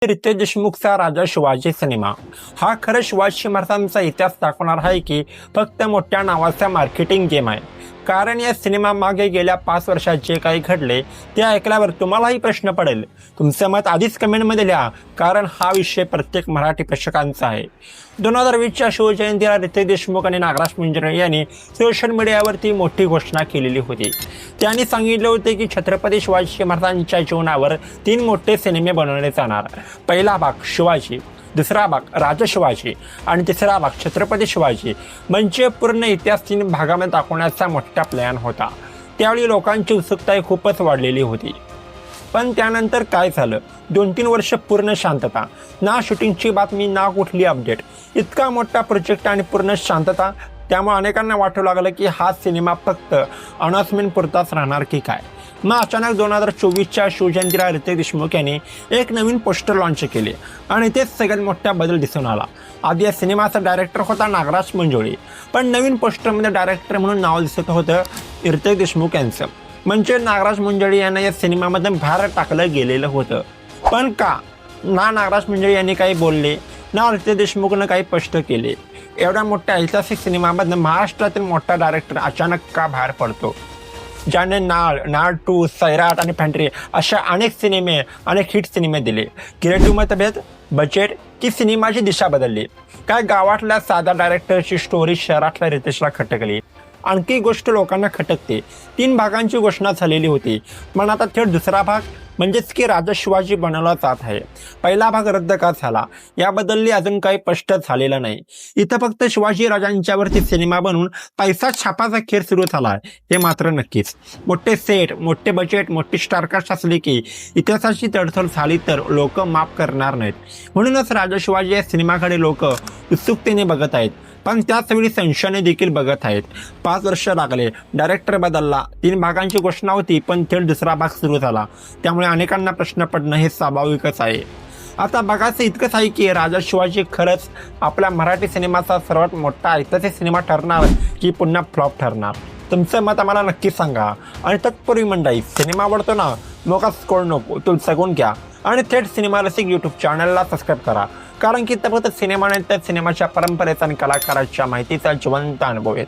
रितेश देशमुखचा राजा Shivaji cinema हा खरं शिवाजी महाराजांचा इतिहास दाखवणार आहे की फक्त मोठ्या नावाचा मार्केटिंग गेम आहे। कारण या सिनेमा मागे गेल्या 5 वर्षात जे काही घडले ते ऐकल्यावर तुम्हालाही प्रश्न पडेल। तुमचं मत आधीच कमेंटमध्ये लिहा, कारण हा विषय प्रत्येक मराठी प्रेक्षकांचा आहे। 2020च्या शिवजयंतीला रितेश देशमुख आणि नागराज मंजुळे यांनी सोशल मीडियावरती मोठी घोषणा केलेली होती। त्यांनी सांगितले होते की छत्रपती शिवाजी महाराजांच्या जीवनावर 3 मोठे सिनेमे बनवले जाणार। पहिला भाग शिवाजी, दुसरा भाग राजा शिवाजी आणि तिसरा भाग छत्रपती शिवाजी, म्हणजे पूर्ण इतिहास 3 भागामध्ये दाखवण्याचा मोठा प्लॅन होता। त्यावेळी लोकांची उत्सुकता खूपच वाढलेली होती। पण त्यानंतर काय झालं? 2-3 वर्ष पूर्ण शांतता, ना शूटिंगची बातमी ना कुठली अपडेट। इतका मोठा प्रोजेक्ट आणि पूर्ण शांतता, त्यामुळे अनेकांना वाटू लागलं की हा सिनेमा फक्त अनाउन्समेंट पुरताच राहणार की काय। मग अचानक 2024च्या शिवजयंतीला रितेश देशमुख यांनी एक नवीन पोस्टर लॉन्च केले आणि तेच सगळ्यात मोठा बदल दिसून आला। आधी या सिनेमाचा डायरेक्टर होता नागराज मंजुळे, पण नवीन पोस्टरमध्ये डायरेक्टर म्हणून नाव दिसत होतं रितेश देशमुख यांचं। म्हणजे नागराज मंजुळे यांना या सिनेमामध्ये बाहेर टाकलं गेलेलं होतं। पण का? ना नागराज मंजुळे यांनी काही बोलले, ना रितेश देशमुखनं काही स्पष्ट केले। एवढ्या मोठ्या ऐतिहासिक सिनेमामधनं महाराष्ट्रातील मोठा डायरेक्टर अचानक का बाहेर पडतो? ज्याने नाळ 2, सैराट आणि फॅन्ट्री अशा अनेक सिनेमे, अनेक हिट सिनेमे दिले। क्रिएटिव्ह मतभेद, बजेट की सिनेमाची दिशा बदलली? काय गावातल्या साधा डायरेक्टरची स्टोरी शहरातल्या रितेशला खटकली? आणखी गोष्ट लोकांना खटकते, 3 भागांची घोषणा झालेली होती, पण आता थेट दुसरा भाग म्हणजेच की राजा शिवाजी बनवला जात आहे। पहिला भाग रद्द का झाला याबद्दल अजून काही स्पष्ट झालेलं नाही। इथं फक्त शिवाजी राजांच्यावरती सिनेमा बनवून पैसा छापाचा खेळ सुरू झाला आहे हे मात्र नक्कीच। मोठे सेट, मोठे बजेट, मोठी स्टारकास्ट असली की इतिहासाची तडजोड झाली तर लोक माफ करणार नाहीत। म्हणूनच राजा शिवाजी या सिनेमाकडे लोक उत्सुकतेने बघत आहेत, पण त्याचवेळी संशयाने देखील बघत आहेत। 5 वर्ष लागले, डायरेक्टर बदलला, 3 भागांची घोषणा होती, पण थेट दुसरा भाग सुरू झाला। त्यामुळे अनेकांना प्रश्न पडणं हे स्वाभाविकच आहे। आता बघायचं इतकंच आहे की राजा शिवाजी खरंच आपल्या मराठी सिनेमाचा सर्वात मोठा ऐतिहासिक सिनेमा ठरणार की पुन्हा फ्लॉप ठरणार? तुमचं मत आम्हाला नक्की सांगा। आणि तत्पूर्वी मंडळी, सिनेमा आवडतो ना, मग स्कोर नको तो सगून घ्या आणि थेट सिनेमा रसिक यूट्यूब चॅनलला सबस्क्राईब करा, कारण की फक्त सिनेमा नाही तर सिनेमाच्या परंपरेचा आणि कलाकाराच्या माहितीचा जिवंत अनुभव आहेत।